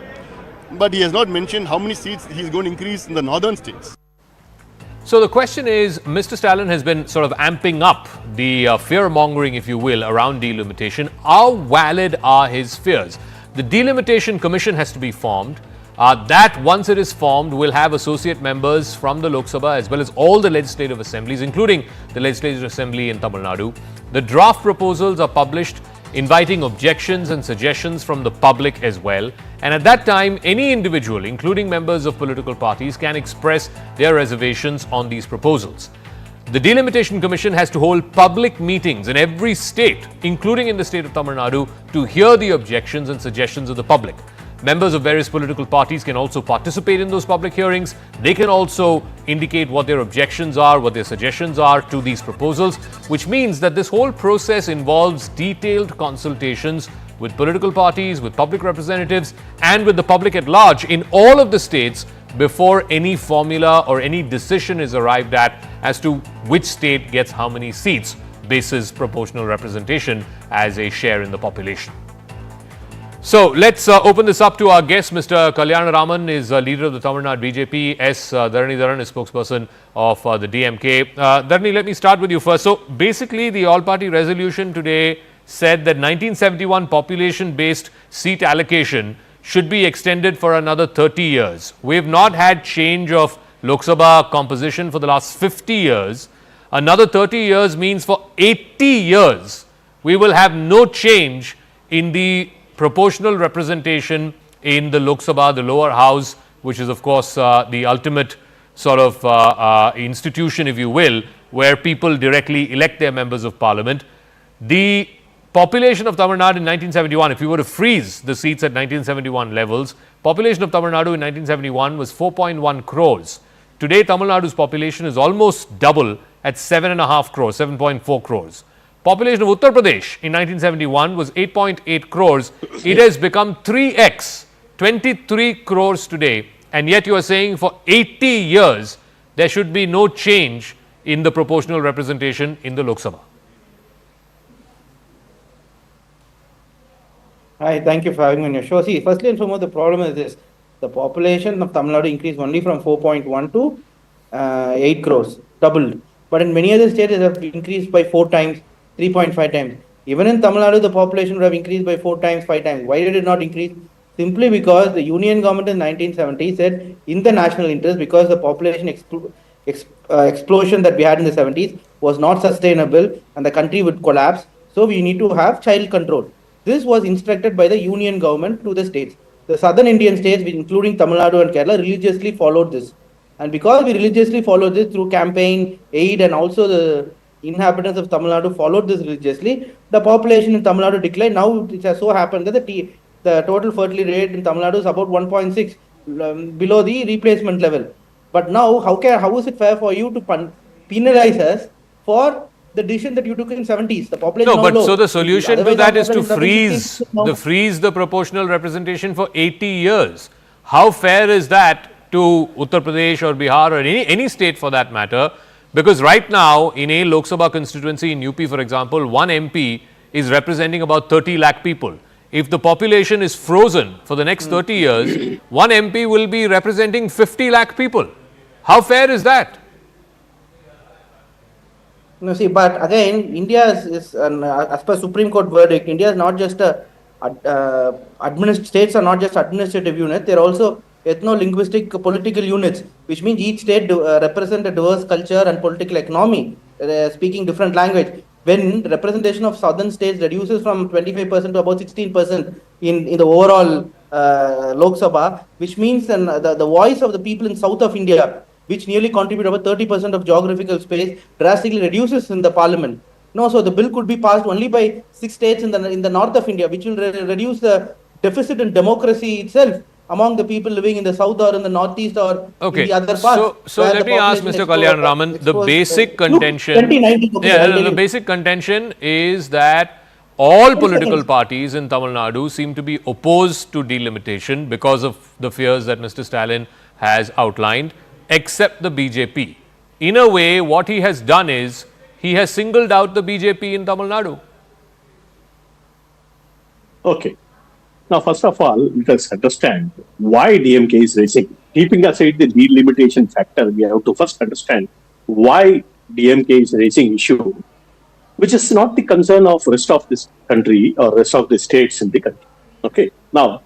But he has not mentioned how many seats he is going to increase in the northern states. So the question is, Mr. Stalin has been sort of amping up the fear-mongering, if you will, around delimitation. How valid are his fears? The Delimitation Commission has to be formed. That, once it is formed, will have associate members from the Lok Sabha as well as all the legislative assemblies, including the Legislative Assembly in Tamil Nadu. The draft proposals are published, inviting objections and suggestions from the public as well. And at that time, any individual, including members of political parties, can express their reservations on these proposals. The Delimitation Commission has to hold public meetings in every state, including in the state of Tamil Nadu, to hear the objections and suggestions of the public. Members of various political parties can also participate in those public hearings. They can also indicate what their objections are, what their suggestions are to these proposals, which means that this whole process involves detailed consultations with political parties, with public representatives, and with the public at large in all of the states before any formula or any decision is arrived at as to which state gets how many seats basis proportional representation as a share in the population. So let's open this up to our guest. Mr. Kalyan-Raman is leader of the Tamil Nadu BJP. Dharani Dharan is spokesperson of the DMK. Dharani, let me start with you first. So basically the all-party resolution today said that 1971 population-based seat allocation should be extended for another 30 years. We have not had change of Lok Sabha composition for the last 50 years. Another 30 years means for 80 years we will have no change in the proportional representation in the Lok Sabha, the lower house, which is of course the ultimate sort of institution, if you will, where people directly elect their members of parliament. The population of Tamil Nadu in 1971, if you were to freeze the seats at 1971 levels, population of Tamil Nadu in 1971 was 4.1 crores. Today, Tamil Nadu's population is almost double at 7.5 crores, 7.4 crores. Population of Uttar Pradesh in 1971 was 8.8 crores. It has become 3x, 23 crores today. And yet you are saying for 80 years, there should be no change in the proportional representation in the Lok Sabha. Hi, thank you for having me on your show. See, firstly and foremost, the problem is this. The population of Tamil Nadu increased only from 4.1 to 8 crores, doubled. But in many other states, it has increased by 4 times, 3.5 times. Even in Tamil Nadu, the population would have increased by 4 times, 5 times. Why did it not increase? simply because the Union government in 1970 said in the national interest, because the population explosion that we had in the 70s was not sustainable and the country would collapse. So we need to have child control. This was instructed by the Union government to the states. The southern Indian states, including Tamil Nadu and Kerala, religiously followed this. And because we religiously followed this through campaign, aid, and also the inhabitants of Tamil Nadu followed this religiously, the population in Tamil Nadu declined. Now it has so happened that the total fertility rate in Tamil Nadu is about 1.6, below the replacement level. But now, how is it fair for you to penalize us for the decision that you took in 70s? The population No, but low. so the solution to Otherwise, that our is to population freeze the proportional representation for 80 years. How fair is that to Uttar Pradesh or Bihar or any state for that matter? Because right now in a Lok Sabha constituency in UP, for example, one MP is representing about 30 lakh people. If the population is frozen for the next 30 years, one MP will be representing 50 lakh people. How fair is that? No, see, but again, India is as per Supreme Court verdict, India is not just states are not just administrative units; they are also ethno-linguistic political units, which means each state represent a diverse culture and political economy, speaking different language. When representation of southern states reduces from 25% to about 16% in the overall Lok Sabha, which means the voice of the people in south of India, which nearly contribute about 30% of geographical space, drastically reduces in the parliament. No, so the bill could be passed only by 6 states in the north of India, which will reduce the deficit in democracy itself among the people living in the south or in the northeast or in the other parts. So let me ask Mr. Kalyan-Raman, the basic contention, the basic contention is that all political parties in Tamil Nadu seem to be opposed to delimitation because of the fears that Mr. Stalin has outlined, except the BJP. In a way, what he has done is he has singled out the BJP in Tamil Nadu. Okay. Now, first of all, let us understand why DMK is raising. Keeping aside the delimitation factor, we have to first understand why DMK is raising issue, which is not the concern of rest of this country or rest of the states in the country. Okay. Now,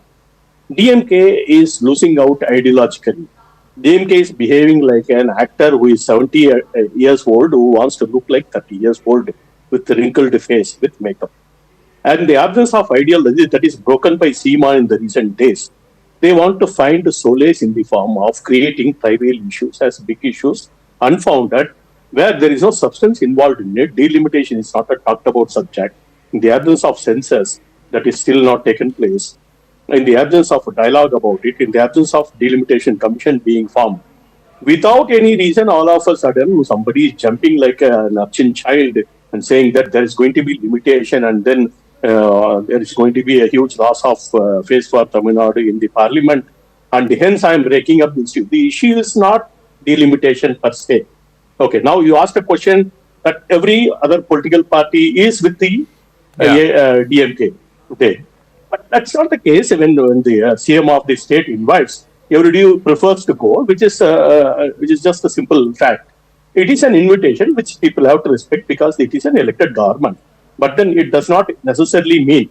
DMK is losing out ideologically. DMK is behaving like an actor who is 70 years old who wants to look like 30 years old with a wrinkled face with makeup. And the absence of ideology that is broken by Seema in the recent days, they want to find solace in the form of creating trivial issues as big issues, unfounded, where there is no substance involved in it. Delimitation is not a talked about subject. In the absence of census, that is still not taken place. In the absence of a dialogue about it, in the absence of delimitation commission being formed, without any reason, all of a sudden, somebody is jumping like an urchin child and saying that there is going to be limitation and then there is going to be a huge loss of face for Tamil Nadu in the parliament. And hence, I am breaking up the issue. The issue is not delimitation per se. Okay, now you asked a question that every other political party is with the DMK today. But that's not the case when the CM of the state invites. Everybody prefers to go, which is just a simple fact. It is an invitation which people have to respect because it is an elected government. But then it does not necessarily mean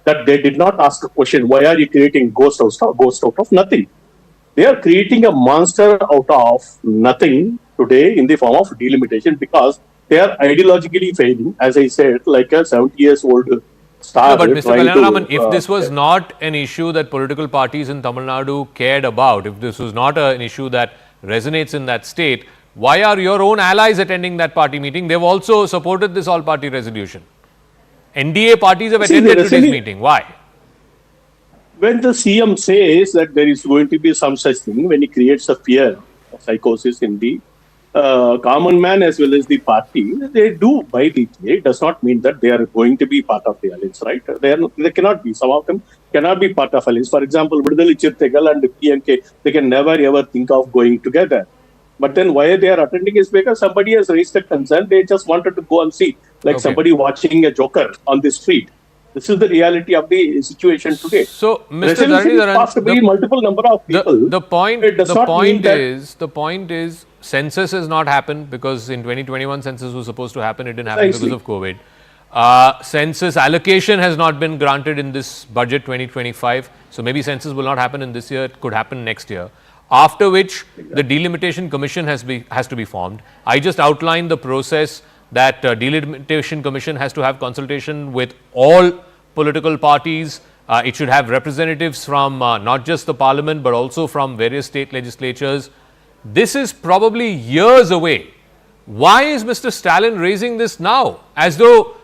that they did not ask a question, why are you creating ghost out of nothing? They are creating a monster out of nothing today in the form of delimitation because they are ideologically failing, as I said, like a 70 years old star. No, but Mr. Kalyan-Raman, if this was not an issue that political parties in Tamil Nadu cared about, if this was not an issue that resonates in that state, why are your own allies attending that party meeting? They've also supported this all-party resolution. NDA parties have attended today's meeting. Why? When the CM says that there is going to be some such thing, when he creates a fear, a psychosis in the common man as well as the party, they do buy the play. It does not mean that they are going to be part of the alliance, right? They cannot be. Some of them cannot be part of alliance. For example, Vidali Chirtegal and DMK, they can never ever think of going together. But then why they are attending is because somebody has raised a concern. They just wanted to go and see, like somebody watching a joker on the street. This is the reality of the situation today. So, Mr. Dharanidharan, multiple number of people. The point is, census has not happened because in 2021 census was supposed to happen. It didn't happen because of COVID. Census allocation has not been granted in this budget 2025. So maybe census will not happen in this year. It could happen next year. After which the Delimitation Commission has to be formed. I just outlined the process that Delimitation Commission has to have consultation with all political parties. It should have representatives from not just the parliament but also from various state legislatures. This is probably years away. Why is Mr. Stalin raising this now? As though,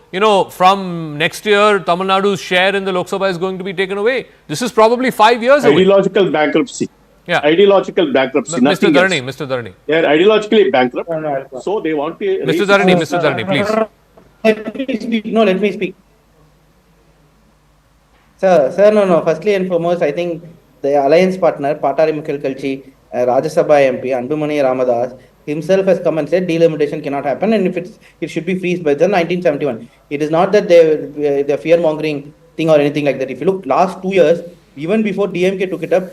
from next year, Tamil Nadu's share in the Lok Sabha is going to be taken away. This is probably 5 years away. Ideological bankruptcy. Yeah. Ideological bankruptcy. Mr. Dharani. They are ideologically bankrupt. So they want to. Mr. Dharani, please. Let me speak. Sir, no. Firstly and foremost, I think the alliance partner, Patari Mukhalkalchi, Rajya Sabha MP, Anbumani Ramadas, himself has come and said delimitation cannot happen, and if it should be freezed by the 1971. It is not that the fear mongering thing or anything like that. If you look last 2 years, even before DMK took it up,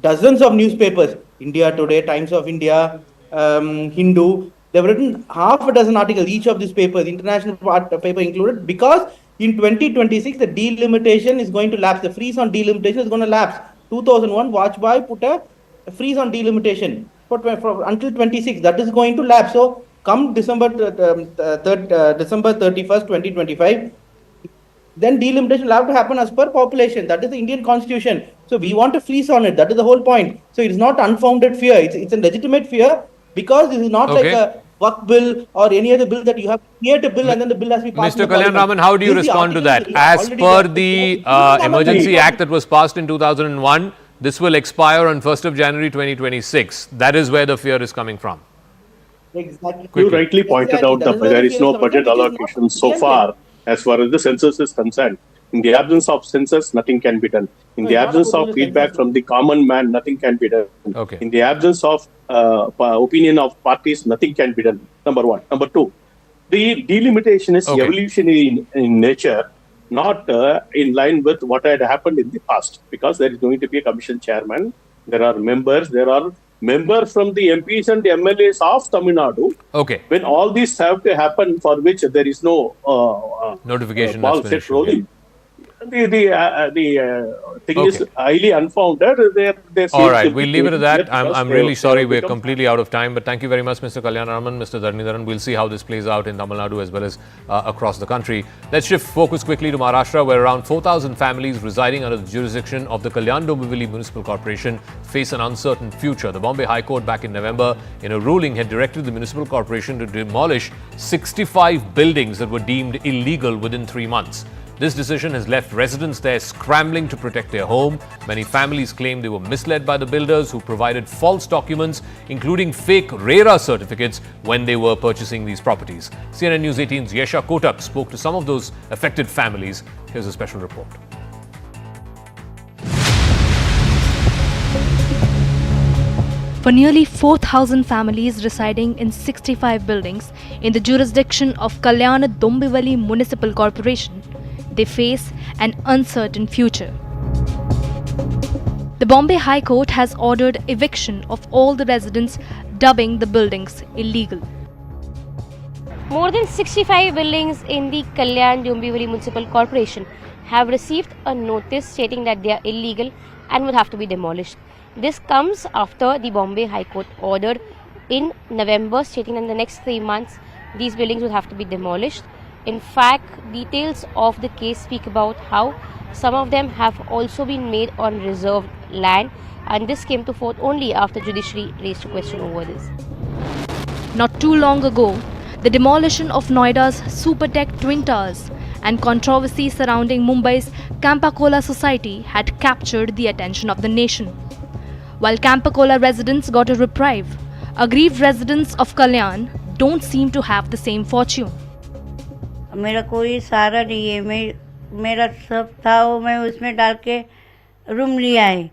dozens of newspapers, India Today, Times of India, Hindu, they've written half a dozen articles, each of these papers, international paper included, because in 2026 the delimitation is going to lapse. The freeze on delimitation is going to lapse. 2001 Vajpayee put a freeze on delimitation for until 26. That is going to lapse. So come December 31st, 2025, then delimitation will have to happen as per population. That is the Indian constitution. So we want to freeze on it. That is the whole point. So it is not unfounded fear. It's a legitimate fear, because this is not like a work bill or any other bill that you have to create a bill and then the bill has to be passed. Mr. Kalyan Raman, how do you respond to that? As per the Emergency Act that was passed in 2001, this will expire on 1st of January 2026. That is where the fear is coming from. Exactly. You rightly pointed out that there is no budget allocation so far as far as the census is concerned. In the absence of census, nothing can be done. In the absence of feedback from the common man, nothing can be done. Okay. In the absence of opinion of parties, nothing can be done. Number one. Number two, the delimitation is evolutionary in nature, not in line with what had happened in the past, because there is going to be a commission chairman. There are members from the MPs and the MLAs of Tamil Nadu. Okay. When all these have to happen, for which there is no notification ball set rolling. The thing is highly unfounded. All right, we'll leave it at that. I'm really sorry we're completely out of time, but thank you very much, Mr. Kalyan Raman, Mr. Dharani. We'll see how this plays out in Tamil Nadu as well as across the country. Let's shift focus quickly to Maharashtra, where around 4,000 families residing under the jurisdiction of the Kalyan-Dombivli Municipal Corporation face an uncertain future. The Bombay High Court back in November, in a ruling, had directed the municipal corporation to demolish 65 buildings that were deemed illegal within 3 months. This decision has left residents there scrambling to protect their home. Many families claim they were misled by the builders, who provided false documents, including fake RERA certificates, when they were purchasing these properties. CNN News 18's Yesha Kotak spoke to some of those affected families. Here's a special report. For nearly 4,000 families residing in 65 buildings in the jurisdiction of Kalyan-Dombivli Municipal Corporation, they face an uncertain future. The Bombay High Court has ordered eviction of all the residents, dubbing the buildings illegal. More than 65 buildings in the Kalyan-Dombivli Municipal Corporation have received a notice stating that they are illegal and will have to be demolished. This comes after the Bombay High Court ordered in November stating that in the next 3 months these buildings will have to be demolished. In fact, details of the case speak about how some of them have also been made on reserved land, and this came to forth only after judiciary raised a question over this. Not too long ago, the demolition of Noida's Supertech Twin Towers and controversy surrounding Mumbai's Campacola Society had captured the attention of the nation. While Campacola residents got a reprieve, aggrieved residents of Kalyan don't seem to have the same fortune. मेरा कोई सारा नहीं है, मेरा सब था वो मैं उसमें डाल के रूम लिया है.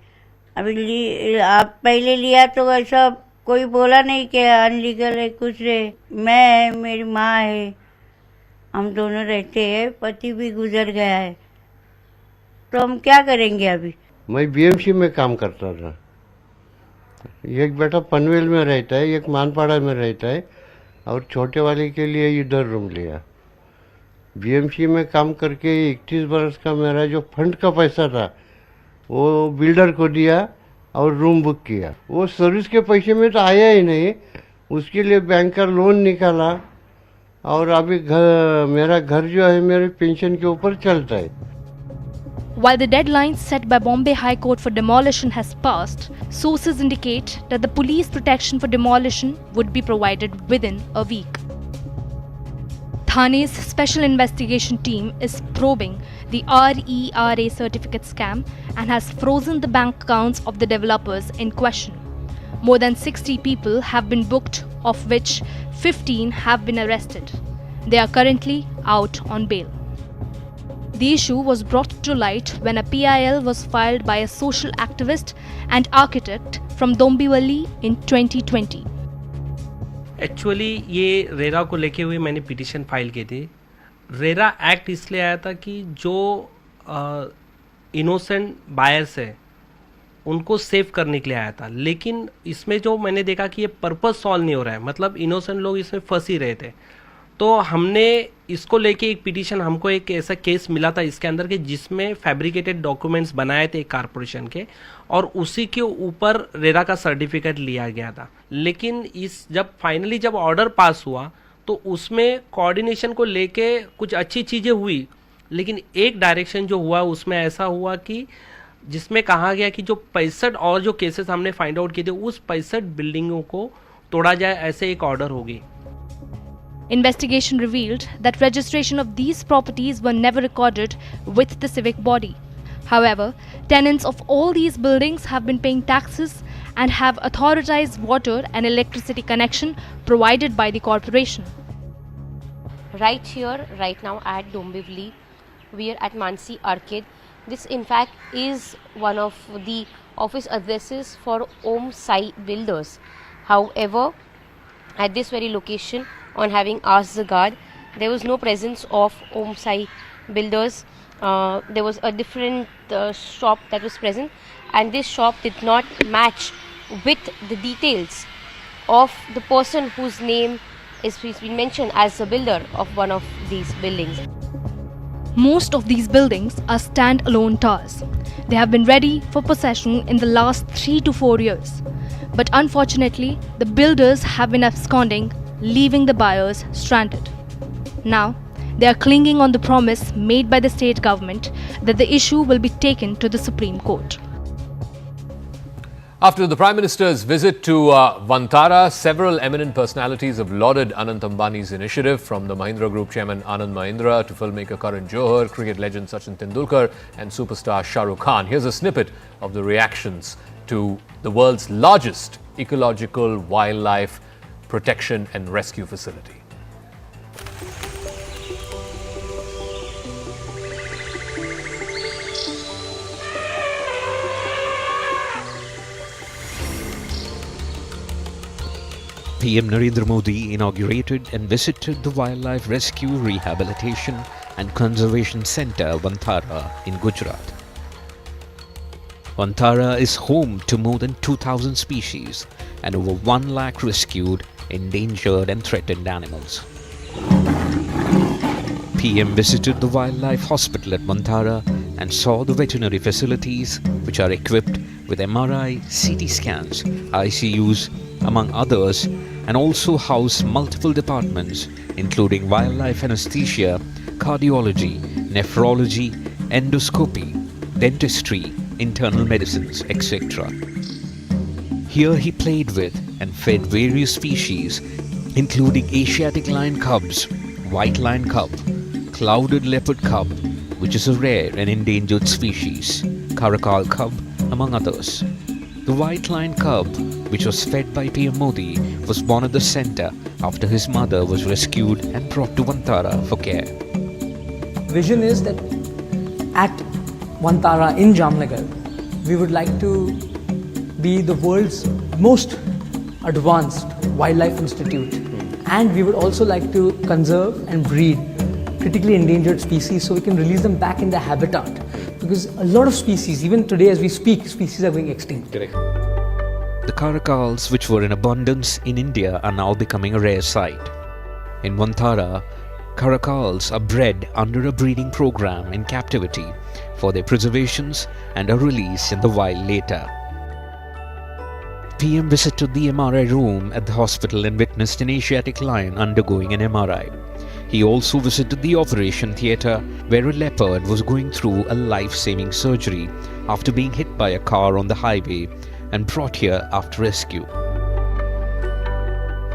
अभी आप पहले लिया तो ऐसा कोई बोला नहीं कि अनलीगल है कुछ है. मैं मेरी माँ है, हम दोनों रहते हैं, पति भी गुजर गया है, तो हम क्या करेंगे अभी. मैं बीएमसी में काम करता था. एक बेटा पनवेल में रहता है, एक मानपाड़ा में रहता है, और छोटे वाले के लिए इधर रूम लिया. बीएमसी में काम करके 31 बरस का मेरा जो फंड का पैसा था वो बिल्डर को दिया और रूम बुक किया। वो सर्विस के पैसे में तो आया ही नहीं, उसके लिए बैंक का लोन निकाला और अभी मेरा घर जो है मेरे पेंशन के ऊपर चलता है। While the deadline set by Bombay High Court for demolition has passed, sources indicate that the police protection for demolition would be provided within a week. Thane's special investigation team is probing the RERA certificate scam and has frozen the bank accounts of the developers in question. More than 60 people have been booked, of which 15 have been arrested. They are currently out on bail. The issue was brought to light when a PIL was filed by a social activist and architect from Dombivli in 2020. Actually ये RERA को लेके हुए मैंने petition file की थी। RERA act इसलिए आया था कि जो इनोसेंट बायर्स है उनको सेव करने के लिए आया था, लेकिन इसमें जो मैंने देखा कि ये पर्पस सॉल्व नहीं हो रहा है, मतलब इनोसेंट लोग इसमें फंस ही रहे थे। तो हमने इसको लेके एक पिटीशन, हमको एक ऐसा केस मिला था इसके अंदर के जिसमें फैब्रिकेटेड डॉक्यूमेंट्स बनाए थे कारपोरेशन के और उसी के ऊपर रेरा का सर्टिफिकेट लिया गया था। लेकिन इस जब ऑर्डर पास हुआ तो उसमें कोऑर्डिनेशन को लेके कुछ अच्छी चीज़ें हुई, लेकिन एक डायरेक्शन जो हुआ उसमें ऐसा हुआ कि जिसमें कहा गया कि जो 65 और जो केसेस हमने फाइंड आउट किए थे उस 65 बिल्डिंगों को तोड़ा जाए, ऐसे एक ऑर्डर होगी। Investigation revealed that registration of these properties were never recorded with the civic body. However, tenants of all these buildings have been paying taxes and have authorized water and electricity connection provided by the corporation. Right here, right now at Dombivli, we are at Mansi Arcade. This in fact is one of the office addresses for Om Sai Builders. However, at this very location, on having asked the guard, there was no presence of Om Sai Builders. There was a different shop that was present, and this shop did not match with the details of the person whose name is been mentioned as the builder of one of these buildings. Most of these buildings are stand-alone towers. They have been ready for possession in the last 3 to 4 years. But unfortunately, the builders have been absconding, leaving the buyers stranded. Now, they are clinging on the promise made by the state government that the issue will be taken to the Supreme Court. After the Prime Minister's visit to Vantara, several eminent personalities have lauded Anant Ambani's initiative, from the Mahindra Group chairman Anand Mahindra to filmmaker Karan Johar, cricket legend Sachin Tendulkar and superstar Shah Rukh Khan. Here's a snippet of the reactions to the world's largest ecological wildlife protection and rescue facility. PM Narendra Modi inaugurated and visited the Wildlife Rescue, Rehabilitation and Conservation Centre, Vantara, in Gujarat. Vantara is home to more than 2,000 species and over 1 lakh rescued, endangered and threatened animals. PM visited the Wildlife Hospital at Vantara and saw the veterinary facilities, which are equipped with MRI, CT scans, ICUs, among others, and also house multiple departments including wildlife anesthesia, cardiology, nephrology, endoscopy, dentistry, internal medicines, etc. Here he played with and fed various species including Asiatic lion cubs, white lion cub, clouded leopard cub, which is a rare and endangered species, caracal cub, among others. The white lion cub, which was fed by PM Modi, was born at the centre after his mother was rescued and brought to Vantara for care. Vision is that at Vantara in Jamnagar, we would like to be the world's most advanced wildlife institute, and we would also like to conserve and breed critically endangered species so we can release them back in their habitat, because a lot of species, even today as we speak, species are going extinct. Correct. The caracals, which were in abundance in India, are now becoming a rare sight. In Vantara, Caracals are bred under a breeding program in captivity for their preservations and are released in the wild later. PM visited the MRI room at the hospital and witnessed an Asiatic lion undergoing an MRI. He also visited the operation theatre where a leopard was going through a life-saving surgery after being hit by a car on the highway and brought here after rescue.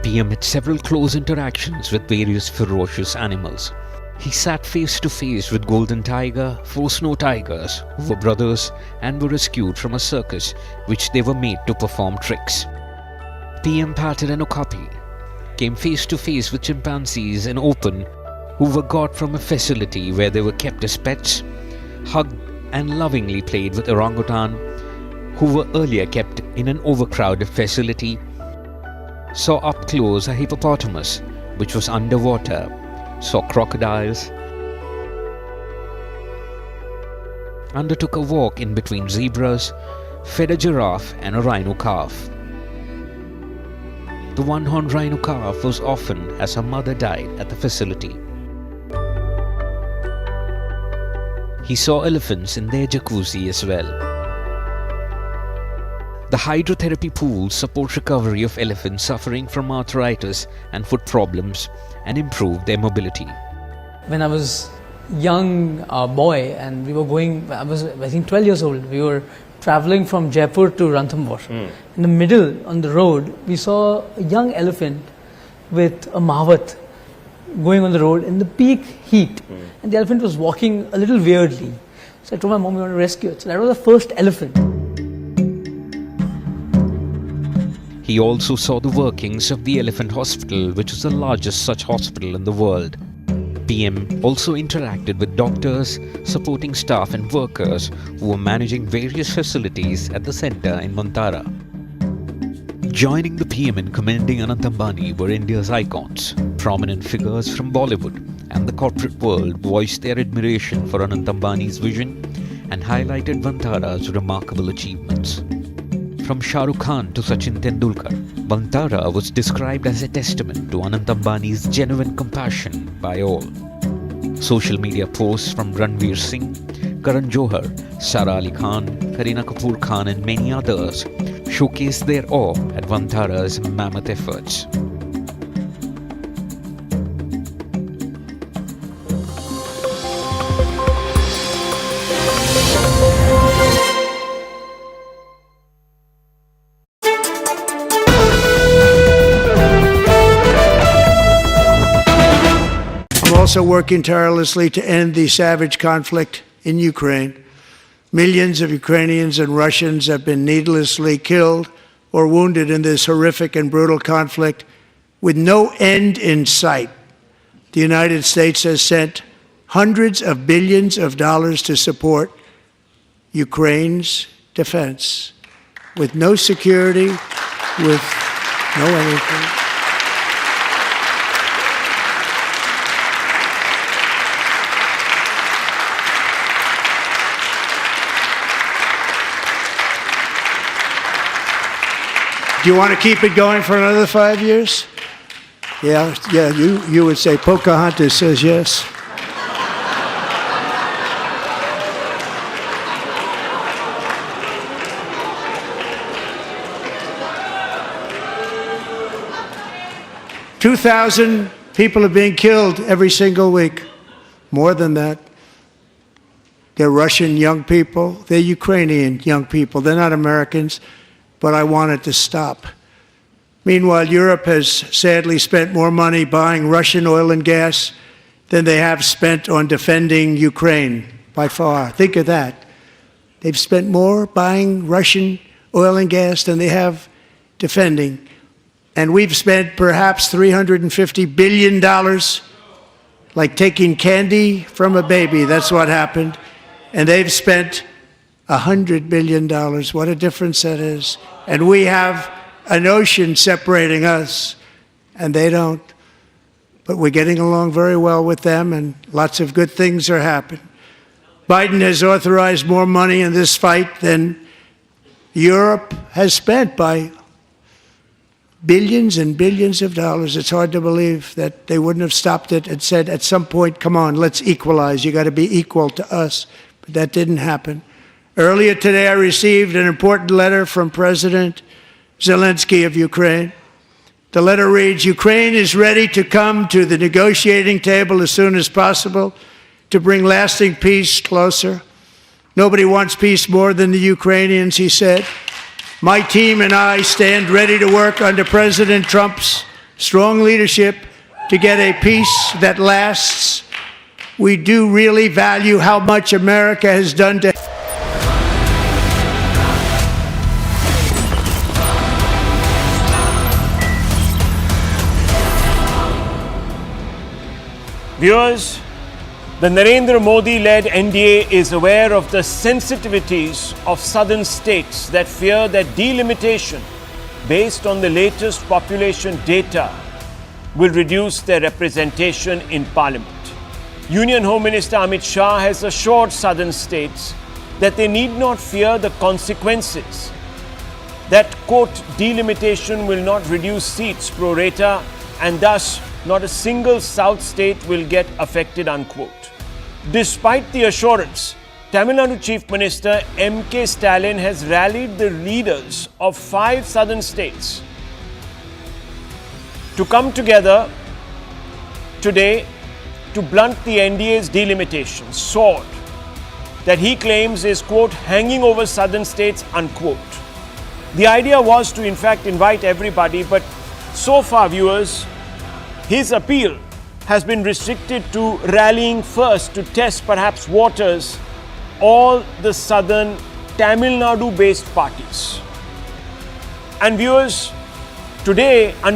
PM had several close interactions with various ferocious animals. He sat face to face with golden tiger, 4 snow tigers, who were brothers and were rescued from a circus which they were made to perform tricks. PM patted an okapi, came face to face with chimpanzees in open who were got from a facility where they were kept as pets, hugged and lovingly played with orangutan who were earlier kept in an overcrowded facility, saw up close a hippopotamus which was underwater, saw crocodiles, undertook a walk in between zebras, fed a giraffe and a rhino calf. The one-horned rhino calf was orphaned as her mother died at the facility. He saw elephants in their jacuzzi as well. The hydrotherapy pools support recovery of elephants suffering from arthritis and foot problems and improve their mobility. When I was young boy and we were going, I think 12 years old, we were traveling from Jaipur to Ranthambore. In the middle on the road, we saw a young elephant with a mavat going on the road in the peak heat. And the elephant was walking a little weirdly. So I told my mom we want to rescue it. So that was the first elephant. He also saw the workings of the Elephant Hospital, which is the largest such hospital in the world. PM also interacted with doctors, supporting staff and workers who were managing various facilities at the centre in Vantara. Joining the PM in commending Anant Ambani were India's icons. Prominent figures from Bollywood and the corporate world voiced their admiration for Anant Ambani's vision and highlighted Vantara's remarkable achievements. From Shah Rukh Khan to Sachin Tendulkar, Vantara was described as a testament to Anant Ambani's genuine compassion by all. Social media posts from Ranveer Singh, Karan Johar, Sara Ali Khan, Kareena Kapoor Khan and many others showcased their awe at Vantara's mammoth efforts. Also working tirelessly to end the savage conflict in Ukraine. Millions of Ukrainians and Russians have been needlessly killed or wounded in this horrific and brutal conflict with no end in sight. The United States has sent hundreds of billions of dollars to support Ukraine's defense with no security, with no anything. Do you want to keep it going for another 5 years? Yeah, you would say Pocahontas says yes. $2,000 people are being killed every single week. More than that. They're Russian young people. They're Ukrainian young people. They're not Americans. But I want it to stop. Meanwhile, Europe has sadly spent more money buying Russian oil and gas than they have spent on defending Ukraine, by far. Think of that. They've spent more buying Russian oil and gas than they have defending. And we've spent perhaps $350 billion, like taking candy from a baby. That's what happened. And they've spent $100 billion. What a difference that is. And we have an ocean separating us, and they don't. But we're getting along very well with them, and lots of good things are happening. Biden has authorized more money in this fight than Europe has spent by billions and billions of dollars. It's hard to believe that they wouldn't have stopped it and said at some point, come on, let's equalize. You got to be equal to us. But that didn't happen. Earlier today, I received an important letter from President Zelensky of Ukraine. The letter reads, Ukraine is ready to come to the negotiating table as soon as possible to bring lasting peace closer. Nobody wants peace more than the Ukrainians, he said. My team and I stand ready to work under President Trump's strong leadership to get a peace that lasts. We do really value how much America has done to Viewers, the Narendra Modi-led NDA is aware of the sensitivities of southern states that fear that delimitation based on the latest population data will reduce their representation in Parliament. Union Home Minister Amit Shah has assured southern states that they need not fear the consequences, that, quote, delimitation will not reduce seats pro rata and thus not a single South state will get affected, unquote. Despite the assurance, Tamil Nadu Chief Minister MK Stalin has rallied the leaders of 5 southern states to come together today to blunt the NDA's delimitation sword that he claims is, quote, hanging over southern states, unquote. The idea was to, in fact, invite everybody, but so far, viewers, his appeal has been restricted to rallying first to test perhaps waters all the southern Tamil Nadu based parties. And viewers, today